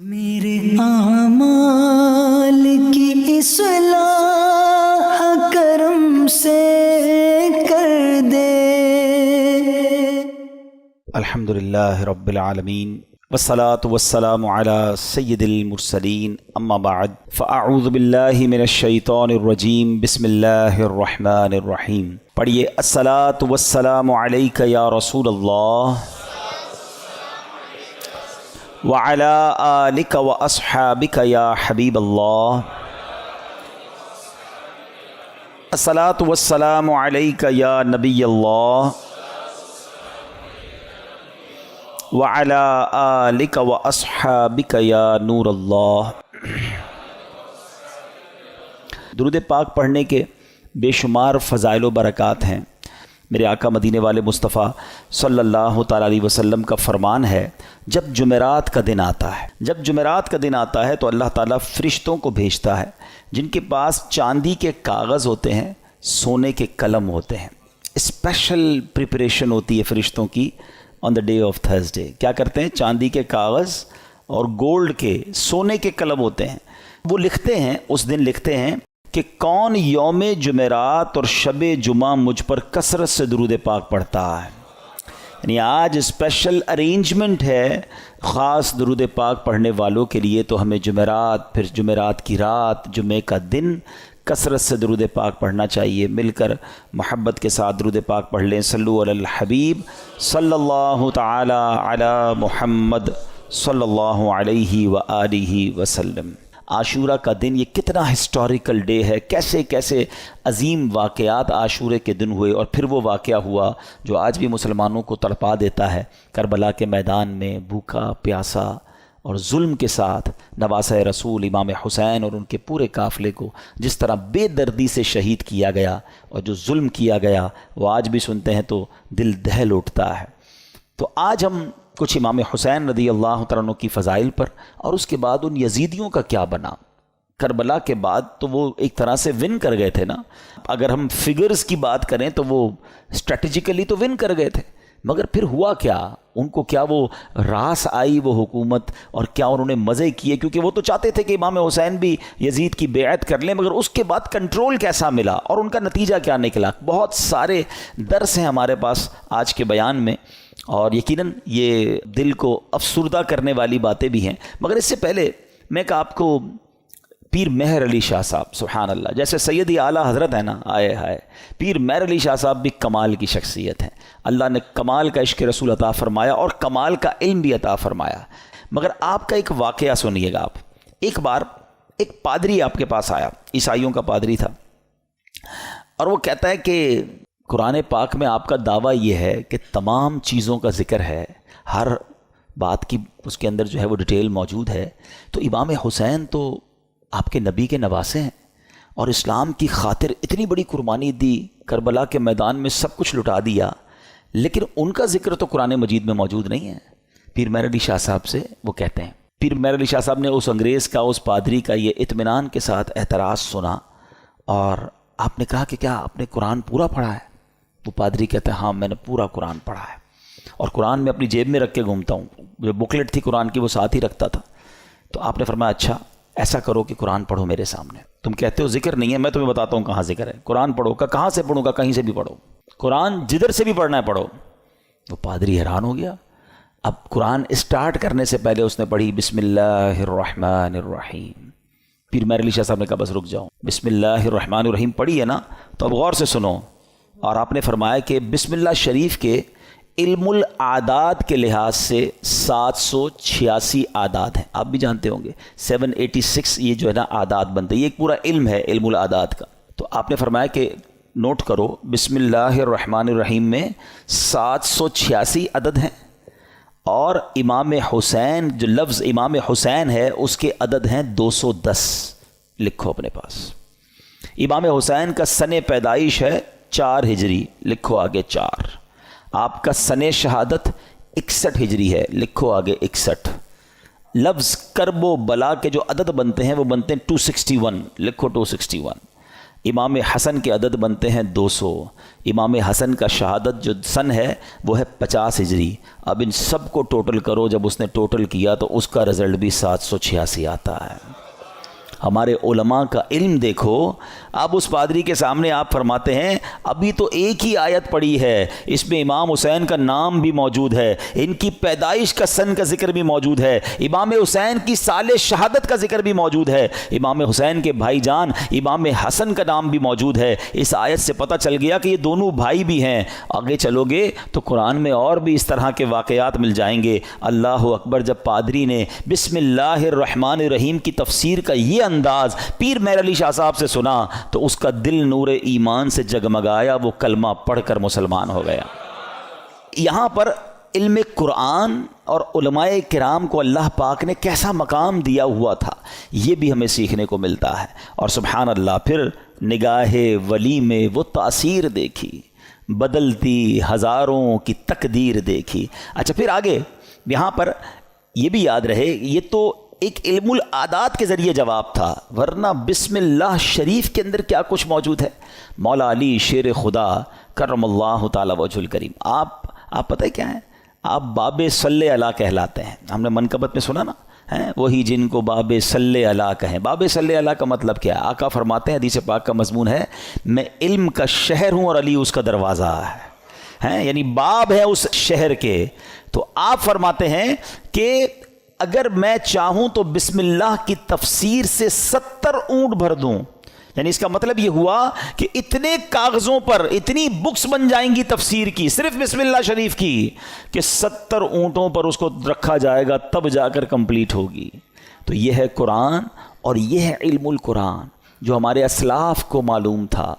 میرے اعمال کی اصلاح کرم سے کر دے۔ الحمدللہ رب العالمین والصلاة والسلام علی سید المرسلین، اما بعد فاعوذ باللہ من الشیطان الرجیم، بسم اللہ الرحمن الرحیم۔ پڑھیے، الصلاة والسلام علیک یا رسول اللہ وعلی آلک واصحابک یا حبیب اللہ۔ الصلاة والسلام علیک یا نبی اللہ وعلی آلک واصحابک یا نور اللہ۔ درود پاک پڑھنے کے بے شمار فضائل و برکات ہیں۔ میرے آقا مدینے والے مصطفیٰ صلی اللہ تعالیٰ علیہ وسلم کا فرمان ہے، جب جمعرات کا دن آتا ہے تو اللہ تعالیٰ فرشتوں کو بھیجتا ہے جن کے پاس چاندی کے کاغذ ہوتے ہیں، سونے کے قلم ہوتے ہیں۔ اسپیشل پریپریشن ہوتی ہے فرشتوں کی آن دا ڈے آف تھرسڈے۔ کیا کرتے ہیں؟ چاندی کے کاغذ اور گولڈ کے، سونے کے قلم ہوتے ہیں۔ وہ لکھتے ہیں، اس دن لکھتے ہیں کہ کون یوم جمعرات اور شب جمعہ مجھ پر کثرت سے درود پاک پڑھتا ہے۔ یعنی آج اسپیشل ارینجمنٹ ہے خاص درود پاک پڑھنے والوں کے لیے، تو ہمیں جمعرات، پھر جمعرات کی رات، جمعے کا دن کثرت سے درود پاک پڑھنا چاہیے۔ مل کر محبت کے ساتھ درود پاک پڑھ لیں۔ صلو علی الحبیب صلی اللہ تعالی علی محمد صلی اللہ علیہ وآلہ وسلم۔ عاشورہ کا دن یہ کتنا ہسٹوریکل ڈے ہے، کیسے کیسے عظیم واقعات عاشورے کے دن ہوئے، اور پھر وہ واقعہ ہوا جو آج بھی مسلمانوں کو تڑپا دیتا ہے۔ کربلا کے میدان میں بھوکا پیاسا اور ظلم کے ساتھ نواسہ رسول امام حسین اور ان کے پورے قافلے کو جس طرح بے دردی سے شہید کیا گیا، اور جو ظلم کیا گیا وہ آج بھی سنتے ہیں تو دل دہل اٹھتا ہے۔ تو آج ہم کچھ امام حسین رضی اللہ تعالیٰ عنہ کی فضائل پر، اور اس کے بعد ان یزیدیوں کا کیا بنا۔ کربلا کے بعد تو وہ ایک طرح سے ون کر گئے تھے نا، اگر ہم فگرز کی بات کریں تو وہ اسٹریٹجیکلی تو ون کر گئے تھے، مگر پھر ہوا کیا؟ ان کو کیا وہ راس آئی وہ حکومت، اور کیا انہوں نے مزے کیے؟ کیونکہ وہ تو چاہتے تھے کہ امام حسین بھی یزید کی بیعت کر لیں، مگر اس کے بعد کنٹرول کیسا ملا اور ان کا نتیجہ کیا نکلا؟ بہت سارے درس ہیں ہمارے پاس آج کے بیان میں، اور یقیناً یہ دل کو افسردہ کرنے والی باتیں بھی ہیں۔ مگر اس سے پہلے میں کہ آپ کو پیر مہر علی شاہ صاحب، سبحان اللہ، جیسے سیدی اعلیٰ حضرت ہے نا، آئے ہائے، پیر مہر علی شاہ صاحب بھی کمال کی شخصیت ہیں۔ اللہ نے کمال کا عشق رسول عطا فرمایا اور کمال کا علم بھی عطا فرمایا۔ مگر آپ کا ایک واقعہ سنیے گا آپ۔ ایک بار ایک پادری آپ کے پاس آیا، عیسائیوں کا پادری تھا، اور وہ کہتا ہے کہ قرآن پاک میں آپ کا دعویٰ یہ ہے کہ تمام چیزوں کا ذکر ہے، ہر بات کی اس کے اندر جو ہے وہ ڈیٹیل موجود ہے، تو امام حسین تو آپ کے نبی کے نواسے ہیں، اور اسلام کی خاطر اتنی بڑی قربانی دی، کربلا کے میدان میں سب کچھ لٹا دیا، لیکن ان کا ذکر تو قرآن مجید میں موجود نہیں ہے۔ پیر مہر علی شاہ صاحب سے وہ کہتے ہیں، پیر مہر علی شاہ صاحب نے اس انگریز کا، اس پادری کا یہ اطمینان کے ساتھ اعتراض سنا، اور آپ نے کہا کہ کیا آپ نے قرآن پورا پڑھا ہے؟ وہ پادری کہتا ہے، ہاں میں نے پورا قرآن پڑھا ہے، اور قرآن میں اپنی جیب میں رکھ کے گھومتا ہوں، جو بکلیٹ تھی قرآن کی وہ ساتھ ہی رکھتا تھا۔ تو آپ نے فرمایا، اچھا ایسا کرو کہ قرآن پڑھو میرے سامنے، تم کہتے ہو ذکر نہیں ہے، میں تمہیں بتاتا ہوں کہاں ذکر ہے، قرآن پڑھو۔ کہاں سے پڑھوں گا؟ کہیں سے بھی پڑھو، قرآن جدھر سے بھی پڑھنا ہے پڑھو۔ وہ پادری حیران ہو گیا۔ اب قرآن اسٹارٹ کرنے سے پہلے اس نے پڑھی بسم اللہ الرحمن الرحیم۔ پھر مہر علی شاہ صاحب نے کہا بس رک جاؤ، بسم اللہ الرحمن الرحیم پڑھی ہے نا، تو اب غور سے سنو۔ اور آپ نے فرمایا کہ بسم اللہ شریف کے علم العادات کے لحاظ سے 786 اعداد ہیں، آپ بھی جانتے ہوں گے 786 یہ جو ہے نا اعداد بنتے ہیں، یہ ایک پورا علم ہے علم العادات کا۔ تو آپ نے فرمایا کہ نوٹ کرو، بسم اللہ الرحمن الرحیم میں 786 عدد ہیں، اور امام حسین جو لفظ امام حسین ہے اس کے عدد ہیں 210، لکھو اپنے پاس۔ امام حسین کا سن پیدائش ہے 4 ہجری، لکھو آگے 4۔ آپ کا سن شہادت 61 ہجری ہے، لکھو آگے 61۔ لفظ کرب و بلا کے جو عدد بنتے ہیں وہ بنتے ہیں 261، لکھو 261۔ امام حسن کے عدد بنتے ہیں 200. امام حسن کا شہادت جو سن ہے وہ ہے 50 ہجری. اب ان سب کو ٹوٹل کرو، جب اس نے ٹوٹل کیا تو اس کا رزلٹ بھی 786 آتا ہے. ہمارے علماء کا علم دیکھو. اب اس پادری کے سامنے آپ فرماتے ہیں ابھی تو ایک ہی آیت پڑھی ہے، اس میں امام حسین کا نام بھی موجود ہے، ان کی پیدائش کا سن کا ذکر بھی موجود ہے، امام حسین کی سال شہادت کا ذکر بھی موجود ہے، امام حسین کے بھائی جان امام حسن کا نام بھی موجود ہے. اس آیت سے پتہ چل گیا کہ یہ دونوں بھائی بھی ہیں. آگے چلو گے تو قرآن میں اور بھی اس طرح کے واقعات مل جائیں گے. اللہ اکبر. جب پادری نے بسم اللہ الرحمن الرحیم کی تفسیر کا یہ انداز پیر مہر علی شاہ صاحب سے سنا تو اس کا دل نور ایمان سے جگمگایا، وہ کلمہ پڑھ کر مسلمان ہو گیا. یہاں پر علم قرآن اور علماء کرام کو اللہ پاک نے کیسا مقام دیا ہوا تھا یہ بھی ہمیں سیکھنے کو ملتا ہے. اور سبحان اللہ، پھر نگاہ ولی میں وہ تاثیر دیکھی، بدلتی ہزاروں کی تقدیر دیکھی. اچھا پھر آگے یہاں پر یہ بھی یاد رہے یہ تو ایک علم العادات کے ذریعے جواب تھا، ورنہ بسم اللہ شریف کے اندر کیا کچھ موجود ہے. مولا علی شیر خدا کرم اللہ تعالی وجہ الکریم، آپ پتہ ہے کیا ہیں؟ آپ باب صلی اللہ کہلاتے ہیں. ہم نے منقبت میں سنا نا، وہی جن کو باب صلی اللہ کہیں. باب صلی اللہ کا مطلب کیا ہے؟ آقا فرماتے ہیں، حدیث پاک کا مضمون ہے، میں علم کا شہر ہوں اور علی اس کا دروازہ ہے. یعنی باب ہے اس شہر کے. تو آپ فرماتے ہیں کہ اگر میں چاہوں تو بسم اللہ کی تفسیر سے 70 اونٹ بھر دوں. یعنی اس کا مطلب یہ ہوا کہ اتنے کاغذوں پر اتنی بکس بن جائیں گی تفسیر کی، صرف بسم اللہ شریف کی، کہ 70 اونٹوں پر اس کو رکھا جائے گا تب جا کر کمپلیٹ ہوگی. تو یہ ہے قرآن اور یہ ہے علم القرآن جو ہمارے اسلاف کو معلوم تھا.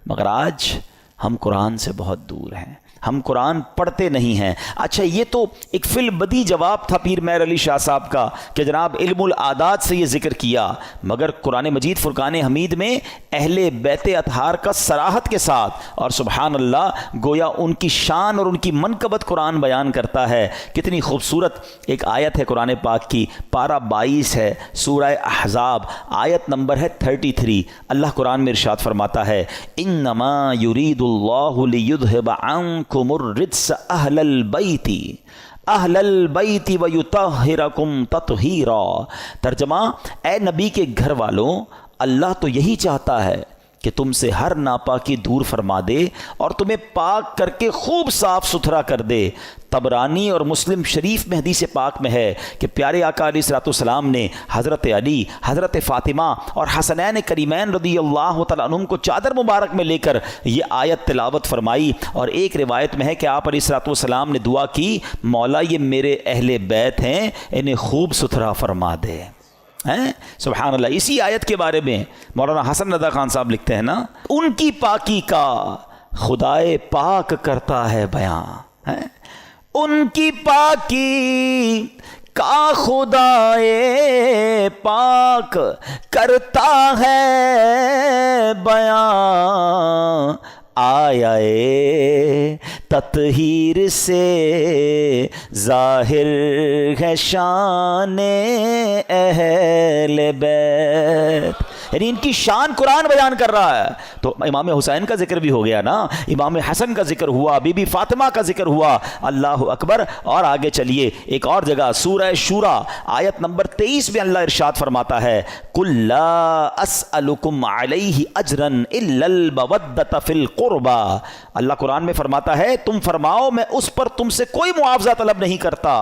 مگر آج ہم قرآن سے بہت دور ہیں، ہم قرآن پڑھتے نہیں ہیں. اچھا یہ تو ایک فی البدی جواب تھا پیر مہر علی شاہ صاحب کا کہ جناب علم العادات سے یہ ذکر کیا، مگر قرآن مجید فرقان حمید میں اہل بیت اطہار کا صراحت کے ساتھ اور سبحان اللہ گویا ان کی شان اور ان کی منقبت قرآن بیان کرتا ہے. کتنی خوبصورت ایک آیت ہے قرآن پاک کی، پارہ 22 ہے، سورہ احزاب، آیت نمبر ہے 33. اللہ قرآن میں ارشاد فرماتا ہے انما یرید اللہ لیذھب عنکم الرجس اہل البیت ویطہرکم تطہیرا. ترجمہ، اے نبی کے گھر والوں، اللہ تو یہی چاہتا ہے کہ تم سے ہر ناپاکی دور فرما دے اور تمہیں پاک کر کے خوب صاف ستھرا کر دے. طبرانی اور مسلم شریف میں حدیث پاک میں ہے کہ پیارے آقا علیہ الصلوۃ والسلام نے حضرت علی، حضرت فاطمہ اور حسنین کریمین رضی اللہ تعالیٰ عنہم کو چادر مبارک میں لے کر یہ آیت تلاوت فرمائی. اور ایک روایت میں ہے کہ آپ علیہ الصلوۃ والسلام نے دعا کی، مولا یہ میرے اہل بیت ہیں، انہیں خوب ستھرا فرما دے. سبحان اللہ. اسی آیت کے بارے میں مولانا حسن رضا خان صاحب لکھتے ہیں نا، ان کی پاکی کا خدائے پاک کرتا ہے بیان. ان کی پاکی کا خدائے پاک کرتا ہے بیان، آیا تطہیر سے ظاہر ہے شان اہل بیت. یعنی ان کی شان قرآن بیان کر رہا ہے. تو امام حسین کا ذکر بھی ہو گیا نا، امام حسن کا ذکر ہوا، بی بی فاطمہ کا ذکر ہوا. اللہ اکبر. اور آگے چلیے ایک اور جگہ سورہ شورى آیت نمبر 23 میں اللہ ارشاد فرماتا ہے قُلْ لَا أَسْأَلُكُمْ عَلَيْهِ أَجْرًا إِلَّا الْمَوَدَّةَ فِي الْقُرْبَى. اللہ قرآن میں فرماتا ہے تم فرماؤ میں اس پر تم سے کوئی معاوضہ طلب نہیں کرتا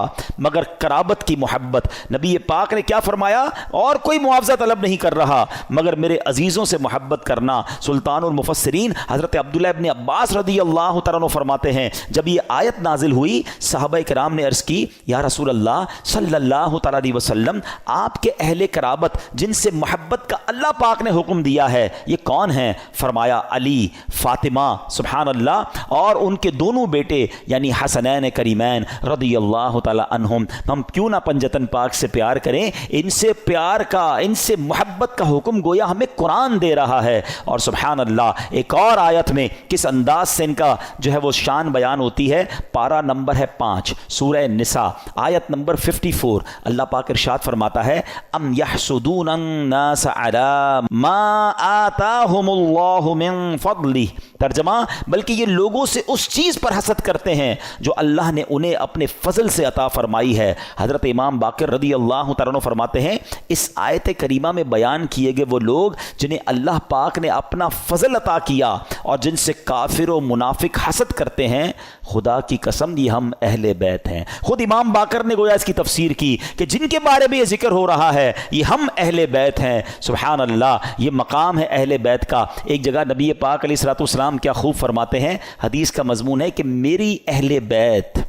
مگر قرابت کی محبت. نبی پاک نے کیا فرمایا؟ اور کوئی معاوضہ طلب نہیں کر رہا مگر میرے عزیزوں سے محبت کرنا. سلطان المفسرین حضرت عبداللہ ابن عباس رضی اللہ تعالیٰ عنہ فرماتے ہیں جب یہ آیت نازل ہوئی صحابہ کرام نے عرض کی یا رسول اللہ صلی اللہ تعالیٰ علیہ وسلم آپ کے اہل قرابت جن سے محبت کا اللہ پاک نے حکم دیا ہے یہ کون ہیں؟ فرمایا علی، فاطمہ سبحان اللہ اور ان کے دونوں بیٹے یعنی حسنین کریمین رضی اللہ تعالیٰ عنہم. ہم کیوں نہ پنجتن پاک سے پیار کریں؟ ان سے پیار کا، ان سے محبت کا حکم گویا ہمیں قرآن دے رہا ہے. اور سبحان اللہ ایک اور آیت میں کس انداز سے ان کا جو ہے وہ شان بیان ہوتی ہے. پارہ نمبر ہے 5 سورہ نساء آیت نمبر 54. اللہ پاک ارشاد فرماتا ہے ام یحسدون الناس علی ما آتاہم اللہ من فضلہ. ترجمہ بلکہ یہ لوگوں سے اس چیز پر حسد کرتے ہیں جو اللہ نے انہیں اپنے فضل سے عطا فرمائی ہے. حضرت امام باقر رضی اللہ تعالیٰ عنہ فرماتے ہیں اس آیت کریمہ میں بیان کیے گئے وہ لوگ جنہیں اللہ پاک نے اپنا فضل عطا کیا اور جن سے کافر و منافق حسد کرتے ہیں، خدا کی قسم یہ ہم اہل بیت ہیں. خود امام باقر نے گویا اس کی تفسیر کی کہ جن کے بارے میں یہ ذکر ہو رہا ہے یہ ہم اہل بیت ہیں. سبحان اللہ یہ مقام ہے اہل بیت کا. ایک جگہ نبی پاک علیہ الصلوۃ والسلام کیا خوب فرماتے ہیں، حدیث کا مضمون ہے کہ میری اہل بیت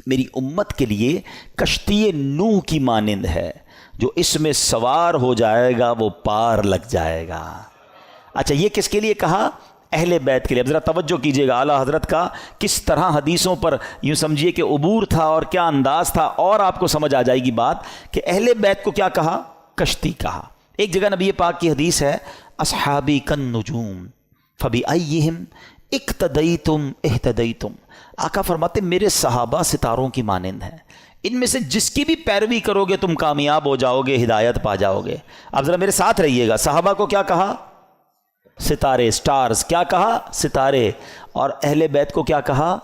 میری امت کے لیے کشتی نوح کی مانند ہے، جو اس میں سوار ہو جائے گا وہ پار لگ جائے گا. اچھا یہ کس کے لیے کہا؟ اہل بیت کے لیے. اب ذرا توجہ کیجیے گا اعلیٰ حضرت کا کس طرح حدیثوں پر یوں سمجھیے کہ عبور تھا اور کیا انداز تھا، اور آپ کو سمجھ آ جائے گی بات کہ اہل بیت کو کیا کہا؟ کشتی کہا. ایک جگہ نبی پاک کی حدیث ہے اصحابی کالنجوم فبأیہم اقتدیتم اہتدیتم. آقا فرماتے میرے صحابہ ستاروں کی مانند ہیں، ان میں سے جس کی بھی پیروی کرو گے تم کامیاب ہو جاؤ گے، ہدایت پا جاؤ گے. اب ذرا میرے ساتھ رہیے گا. صحابہ کو کیا کہا؟ ستارے، سٹارز. کیا کہا؟ ستارے. اور اہل بیت کو کیا کہا؟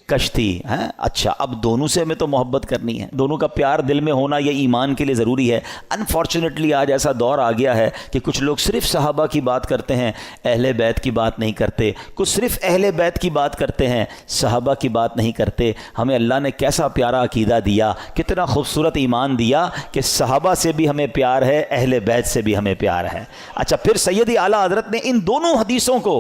کشتی. ہیں اچھا اب دونوں سے ہمیں تو محبت کرنی ہے، دونوں کا پیار دل میں ہونا یہ ایمان کے لیے ضروری ہے. انفارچونیٹلی آج ایسا دور آ گیا ہے کہ کچھ لوگ صرف صحابہ کی بات کرتے ہیں، اہل بیت کی بات نہیں کرتے. کچھ صرف اہل بیت کی بات کرتے ہیں، صحابہ کی بات نہیں کرتے. ہمیں اللہ نے کیسا پیارا عقیدہ دیا، کتنا خوبصورت ایمان دیا کہ صحابہ سے بھی ہمیں پیار ہے، اہل بیت سے بھی ہمیں پیار ہے. اچھا پھر سیدی اعلیٰ حضرت نے ان دونوں حدیثوں کو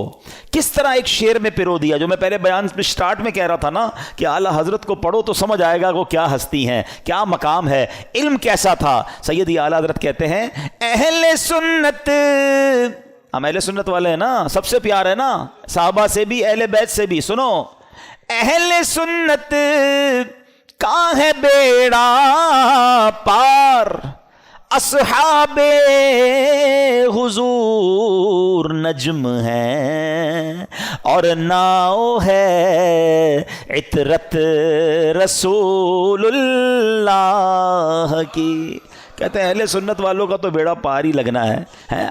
کس طرح ایک شعر میں پرو دیا، جو میں پہلے بیان میں سٹارٹ میں کہہ رہا تھا نا کہ اعلیٰ حضرت کو پڑھو تو سمجھ آئے گا وہ کیا ہستی ہیں، کیا مقام ہے، علم کیسا تھا. سیدی اعلیٰ حضرت کہتے ہیں اہل سنت، ہم اہل سنت والے ہیں نا، سب سے پیار ہے نا، صحابہ سے بھی اہل بیت سے بھی. سنو اہل سنت کا ہے بیڑا پار، اصحاب حضور نجم ہیں اور ناؤ ہے عطرت رسول اللہ کی. کہتے ہیں اہل سنت والوں کا تو بیڑا پار ہی لگنا ہے.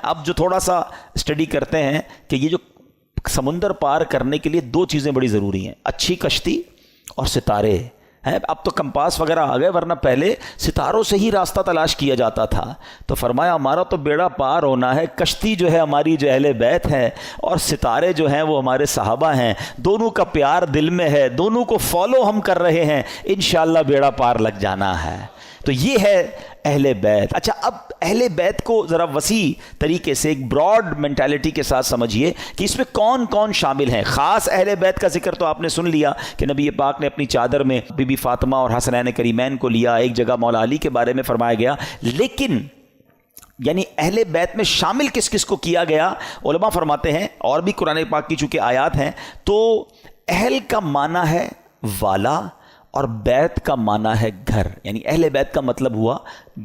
اب جو تھوڑا سا اسٹڈی کرتے ہیں کہ یہ جو سمندر پار کرنے کے لیے دو چیزیں بڑی ضروری ہیں، اچھی کشتی اور ستارے ہیں. اب تو کمپاس وغیرہ آ گئے، ورنہ پہلے ستاروں سے ہی راستہ تلاش کیا جاتا تھا. تو فرمایا ہمارا تو بیڑا پار ہونا ہے، کشتی جو ہے ہماری جو اہل بیت ہے اور ستارے جو ہیں وہ ہمارے صحابہ ہیں. دونوں کا پیار دل میں ہے، دونوں کو فالو ہم کر رہے ہیں، انشاءاللہ بیڑا پار لگ جانا ہے. تو یہ ہے اہل بیت. اچھا اب اہل بیت کو ذرا وسیع طریقے سے ایک براڈ مینٹالٹی کے ساتھ سمجھیے کہ اس میں کون کون شامل ہیں. خاص اہل بیت کا ذکر تو آپ نے سن لیا کہ نبی پاک نے اپنی چادر میں بی بی فاطمہ اور حسنین کریمین کو لیا، ایک جگہ مولا علی کے بارے میں فرمایا گیا. لیکن یعنی اہل بیت میں شامل کس کس کو کیا گیا؟ علماء فرماتے ہیں، اور بھی قرآن پاک کی چونکہ آیات ہیں، تو اہل کا معنی ہے والا اور بیت کا معنی ہے گھر. یعنی اہل بیت کا مطلب ہوا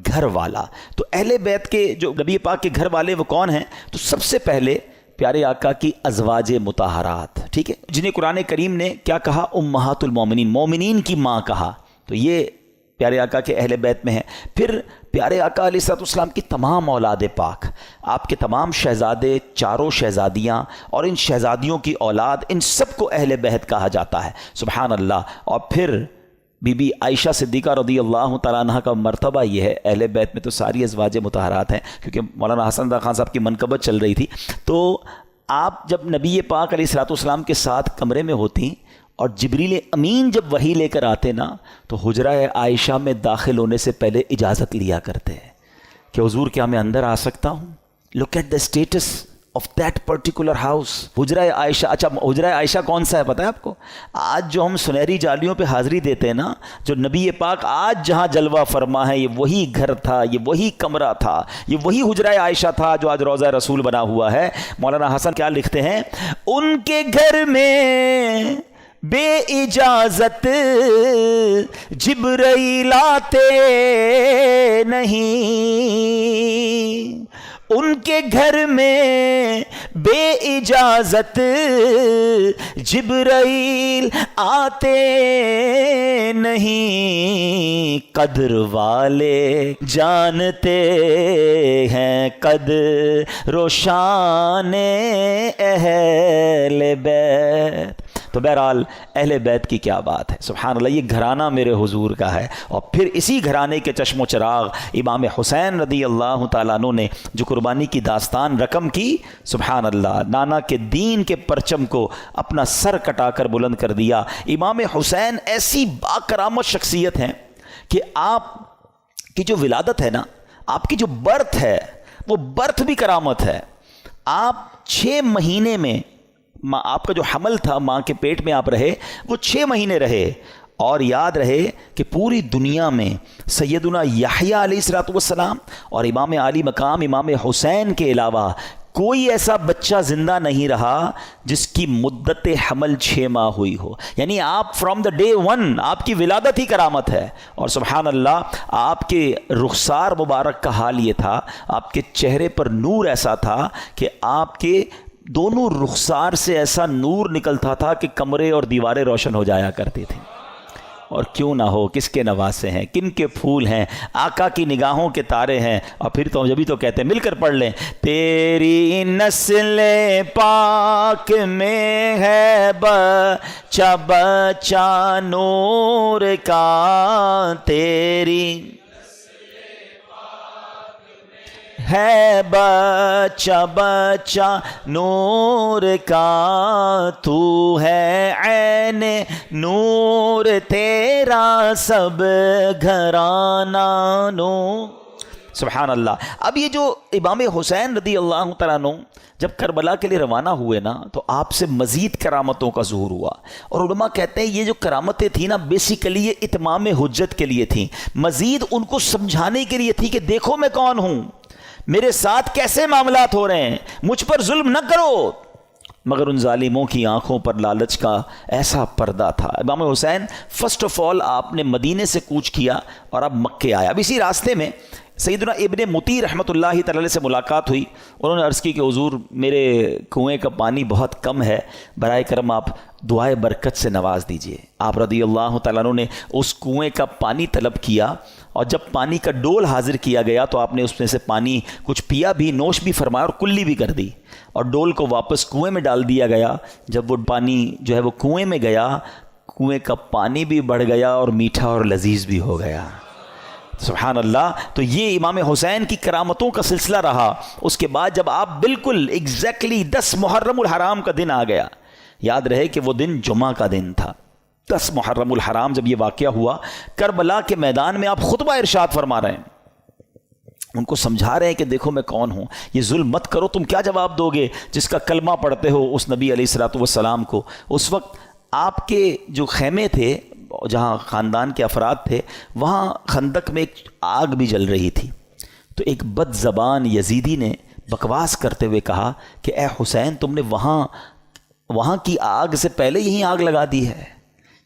گھر والا. تو اہل بیت کے جو نبی پاک کے گھر والے وہ کون ہیں؟ تو سب سے پہلے پیارے آقا کی ازواج مطہرات، ٹھیک ہے، جنہیں قرآن کریم نے کیا کہا؟ امہات المومنین، مومنین کی ماں کہا. تو یہ پیارے آقا کے اہل بیت میں ہیں. پھر پیارے آقا علیہ الصلوۃ والسلام کی تمام اولاد پاک، آپ کے تمام شہزادے، چاروں شہزادیاں اور ان شہزادیوں کی اولاد، ان سب کو اہل بیت کہا جاتا ہے. سبحان اللہ. اور پھر بی بی عائشہ صدیقہ رضی اللہ تعالیٰ عنہ کا مرتبہ یہ ہے. اہل بیت میں تو ساری ازواج مطہرات ہیں، کیونکہ مولانا حسن رضا خان صاحب کی منقبت چل رہی تھی. تو آپ جب نبی پاک علیہ الصلوۃ والسلام کے ساتھ کمرے میں ہوتی اور جبریل امین جب وحی لے کر آتے نا، تو حجرہ عائشہ میں داخل ہونے سے پہلے اجازت لیا کرتے ہیں کہ حضور کیا میں اندر آ سکتا ہوں؟ Look at the status of that particular house. حجرہ عائشہ. اچھا حجرہ عائشہ کون سا ہے پتہ ہے آپ کو؟ آج جو ہم سنہری جالیوں پہ حاضری دیتے ہیں نا، جو نبی پاک آج جہاں جلوہ فرما ہے، یہ وہی گھر تھا، یہ وہی کمرہ تھا، یہ وہی حجرہ عائشہ تھا جو آج روضہ رسول بنا ہوا ہے. مولانا حسن کیا لکھتے ہیں؟ ان کے گھر میں بے اجازت جبرائیل آتے نہیں، ان کے گھر میں بے اجازت جبرائیل آتے نہیں، قدر والے جانتے ہیں قدر و شان اہل بیت۔ تو بہرحال اہل بیت کی کیا بات ہے، سبحان اللہ، یہ گھرانہ میرے حضور کا ہے، اور پھر اسی گھرانے کے چشم و چراغ امام حسین رضی اللہ تعالیٰ عنہ نے جو قربانی کی داستان رقم کی، سبحان اللہ، نانا کے دین کے پرچم کو اپنا سر کٹا کر بلند کر دیا۔ امام حسین ایسی باکرامت شخصیت ہیں کہ آپ کی جو ولادت ہے نا، آپ کی جو برتھ ہے، وہ برتھ بھی کرامت ہے۔ آپ 6 مہینے میں، آپ کا جو حمل تھا، ماں کے پیٹ میں آپ رہے، وہ 6 مہینے رہے، اور یاد رہے کہ پوری دنیا میں سیدنا یحییٰ علیہ السلام اور امام عالی مقام امام حسین کے علاوہ کوئی ایسا بچہ زندہ نہیں رہا جس کی مدت حمل 6 ماہ ہوئی ہو۔ یعنی آپ فرام دا ڈے 1 آپ کی ولادت ہی کرامت ہے۔ اور سبحان اللہ، آپ کے رخسار مبارک کا حال یہ تھا، آپ کے چہرے پر نور ایسا تھا کہ آپ کے دونوں رخسار سے ایسا نور نکلتا تھا کہ کمرے اور دیواریں روشن ہو جایا کرتی تھیں۔ اور کیوں نہ ہو، کس کے نواسے ہیں، کن کے پھول ہیں، آقا کی نگاہوں کے تارے ہیں۔ اور پھر تو جبھی تو کہتے ہیں، مل کر پڑھ لیں، تیری نسل پاک میں ہے بچہ بچہ نور کا، تیری ہے بچہ بچہ نور کا، تو ہے عین نور تیرا سب گھرانہ نور۔ سبحان اللہ۔ اب یہ جو امام حسین رضی اللہ تعالیٰ عنہ جب کربلا کے لیے روانہ ہوئے نا، تو آپ سے مزید کرامتوں کا ظہور ہوا، اور علماء کہتے ہیں یہ جو کرامتیں تھیں نا، بیسیکلی یہ اتمام حجت کے لیے تھیں، مزید ان کو سمجھانے کے لیے تھی کہ دیکھو میں کون ہوں، میرے ساتھ کیسے معاملات ہو رہے ہیں، مجھ پر ظلم نہ کرو۔ مگر ان ظالموں کی آنکھوں پر لالچ کا ایسا پردہ تھا۔ امام حسین فرسٹ آف آل آپ نے مدینے سے کوچ کیا اور اب مکے آیا۔ اب اسی راستے میں سیدنا ابن مطیع رحمۃ اللہ تعالی سے ملاقات ہوئی، انہوں نے عرض کی کہ حضور میرے کنویں کا پانی بہت کم ہے، برائے کرم آپ دعائے برکت سے نواز دیجئے۔ آپ رضی اللہ تعالیٰ عنہ نے اس کنویں کا پانی طلب کیا، اور جب پانی کا ڈول حاضر کیا گیا تو آپ نے اس میں سے پانی کچھ پیا بھی، نوش بھی فرمایا اور کلی بھی کر دی، اور ڈول کو واپس کنویں میں ڈال دیا گیا۔ جب وہ پانی جو ہے وہ کنویں میں گیا، کنویں کا پانی بھی بڑھ گیا اور میٹھا اور لذیذ بھی ہو گیا۔ سبحان اللہ۔ تو یہ امام حسین کی کرامتوں کا سلسلہ رہا۔ اس کے بعد جب آپ بالکل ایگزیکٹلی 10 محرم الحرام کا دن آ گیا، یاد رہے کہ وہ دن جمعہ کا دن تھا، 10 محرم الحرام جب یہ واقعہ ہوا، کربلا کے میدان میں آپ خطبہ ارشاد فرما رہے ہیں، ان کو سمجھا رہے ہیں کہ دیکھو میں کون ہوں، یہ ظلم مت کرو۔ تم کیا جواب دو گے جس کا کلمہ پڑھتے ہو اس نبی علیہ السلام کو؟ اس وقت آپ کے جو خیمے تھے، جہاں خاندان کے افراد تھے، وہاں خندق میں ایک آگ بھی جل رہی تھی۔ تو ایک بد زبان یزیدی نے بکواس کرتے ہوئے کہا کہ اے حسین، تم نے وہاں کی آگ سے پہلے یہیں آگ لگا دی ہے۔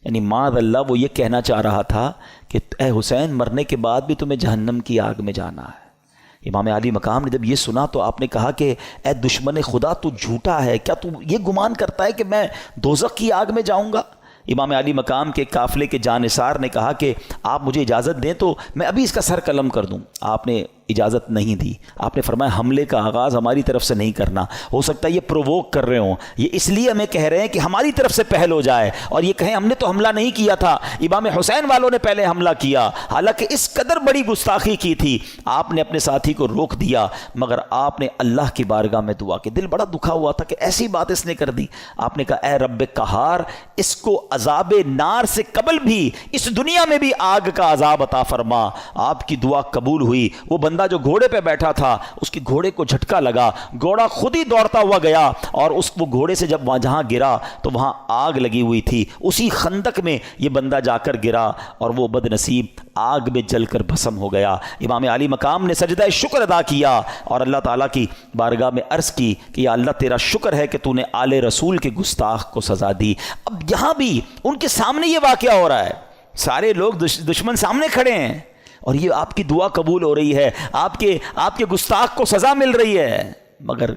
یعنی معاذ اللہ وہ یہ کہنا چاہ رہا تھا کہ اے حسین، مرنے کے بعد بھی تمہیں جہنم کی آگ میں جانا ہے۔ امام علی مقام نے جب یہ سنا تو آپ نے کہا کہ اے دشمن خدا، تو جھوٹا ہے، کیا تو یہ گمان کرتا ہے کہ میں دوزخ کی آگ میں جاؤں گا؟ امام علی مقام کے قافلے کے جانثار نے کہا کہ آپ مجھے اجازت دیں تو میں ابھی اس کا سر قلم کر دوں۔ آپ نے اجازت نہیں دی، آپ نے فرمایا حملے کا آغاز ہماری طرف سے نہیں کرنا، ہو سکتا ہے یہ پرووک کر رہے ہوں، یہ اس لیے ہمیں کہہ رہے ہیں کہ ہماری طرف سے پہل ہو جائے، اور یہ کہیں ہم نے تو حملہ نہیں کیا تھا، امام حسین والوں نے پہلے حملہ کیا۔ حالانکہ اس قدر بڑی گستاخی کی تھی، آپ نے اپنے ساتھی کو روک دیا، مگر آپ نے اللہ کی بارگاہ میں دعا کی۔ دل بڑا دکھا ہوا تھا کہ ایسی بات اس نے کر دی۔ آپ نے کہا اے رب قہار، اس کو عذاب نار سے قبل بھی اس دنیا میں بھی آگ کا عذاب عطا فرما۔ آپ کی دعا قبول ہوئی۔ وہ بندہ جو گھوڑے پہ بیٹھا تھا، اس کی گھوڑے کو جھٹکا لگا، گھوڑا خود ہی دوڑتا ہوا گیا، اور وہ گھوڑے سے جب جہاں گرا تو وہاں آگ لگی ہوئی تھی۔ اسی خندق میں یہ بندہ جا کر گرا، اور وہ بد نصیب آگ میں جل کر بھسم ہو گیا۔ امام علی مقام نے سجدہ شکر ادا کیا اور اللہ تعالیٰ کی بارگاہ میں عرض کی کہ یا اللہ، تیرا شکر ہے کہ تو نے آل رسول کے گستاخ کو سزا دی۔ اب یہاں بھی ان کے سامنے یہ واقعہ ہو رہا ہے، سارے لوگ دشمن سامنے کھڑے ہیں، اور یہ آپ کی دعا قبول ہو رہی ہے, آپ کے گستاخ کو سزا مل رہی ہے, مگر